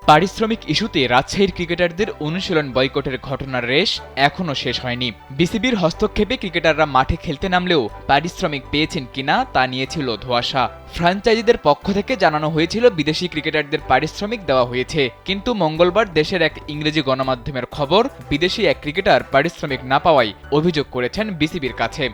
পারিশ্রমিক ইস্যুতে রাজশাহীর ক্রিকেটারদের অনুশীলন বয়কটের ঘটনার রেশ এখনও শেষ হয়নি। বিসিবির হস্তক্ষেপে ক্রিকেটাররা মাঠে খেলতে নামলেও পারিশ্রমিক পেয়েছেন কিনা তা নিয়ে ছিল ধোঁয়াশা। ফ্র্যাঞ্চাইজিদের পক্ষ থেকে জানানো হয়েছিল বিদেশি ক্রিকেটারদের পারিশ্রমিক দেওয়া হয়েছে, কিন্তু মঙ্গলবার দেশের এক ইংরেজি গণমাধ্যমের খবর, বিদেশি এক ক্রিকেটার পারিশ্রমিক না পাওয়ায় অভিযোগ করেছেন বিসিবির কাছে।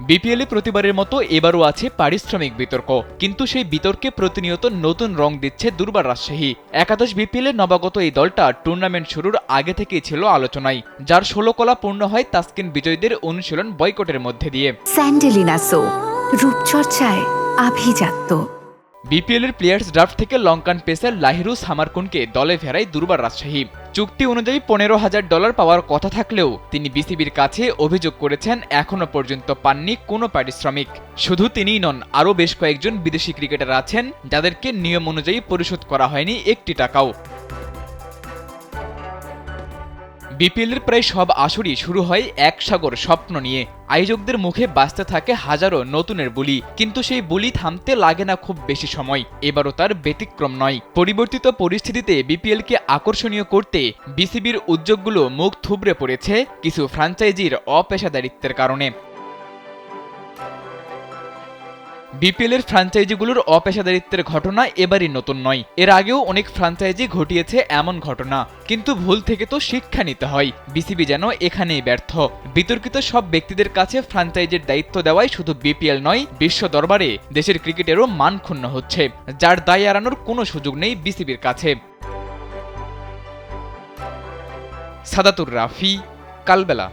বিপিএলে প্রতিবারের মতো এবারও আছে পারিশ্রমিক বিতর্ক, কিন্তু সেই বিতর্কে প্রতিনিয়ত নতুন রং দিচ্ছে দুর্বার রাজশাহী। একাদশ বিপিএলে নবাগত এই দলটা টুর্নামেন্ট শুরুর আগে থেকেই ছিল আলোচনায়, যার 16 কলা পূর্ণ হয় তাসকিন বিজয়ীদের অনুশীলন বয়কটের মধ্যে দিয়ে। স্যান্ডেলিনা সো, রূপচর্চায় আভিজাত্য। বিপিএলের প্লেয়ার্স ড্রাফট থেকে লঙ্কান পেসার লাহিরুস হামারকুনকে দলে ফেরায় দুর্বার রাজশাহী। চুক্তি অনুযায়ী $15,000 পাওয়ার কথা থাকলেও তিনি বিসিবির কাছে অভিযোগ করেছেন এখনও পর্যন্ত পাননি কোনো পারিশ্রমিক। শুধু তিনিই নন, আরও বেশ কয়েকজন বিদেশি ক্রিকেটার আছেন যাদেরকে নিয়ম অনুযায়ী পরিশোধ করা হয়নি একটি টাকাও। বিপিএলের প্রায় সব আসরই শুরু হয় এক সাগর স্বপ্ন নিয়ে। আয়োজকদের মুখে বাজতে থাকে হাজারো নতুনের বুলি, কিন্তু সেই বুলি থামতে লাগে না খুব বেশি সময়। এবারও তার ব্যতিক্রম নয়। পরিবর্তিত পরিস্থিতিতে বিপিএলকে আকর্ষণীয় করতে বিসিবির উদ্যোগগুলো মুখ থুবড়ে পড়েছে কিছু ফ্র্যাঞ্চাইজির অপেশাদারিত্বের কারণে। বিপিএলের ফ্র্যাঞ্চাইজিগুলোর অপেশাদারিত্বের ঘটনা এবারই নতুন নয়। এর আগেও অনেক ফ্র্যাঞ্চাইজি ঘটিয়েছে এমন ঘটনা, কিন্তু ভুল থেকে তো শিক্ষা নিতে হয়। বিসিবি যেন এখানেই ব্যর্থ। বিতর্কিত সব ব্যক্তিদের কাছে ফ্র্যাঞ্চাইজির দায়িত্ব দেওয়ায় শুধু বিপিএল নয়, বিশ্ব দরবারে দেশের ক্রিকেটেরও মান ক্ষুণ্ণ হচ্ছে, যার দায় এড়ানোর কোনো সুযোগ নেই বিসিবির কাছে। সাদাতুর রাফি, কালবেলা।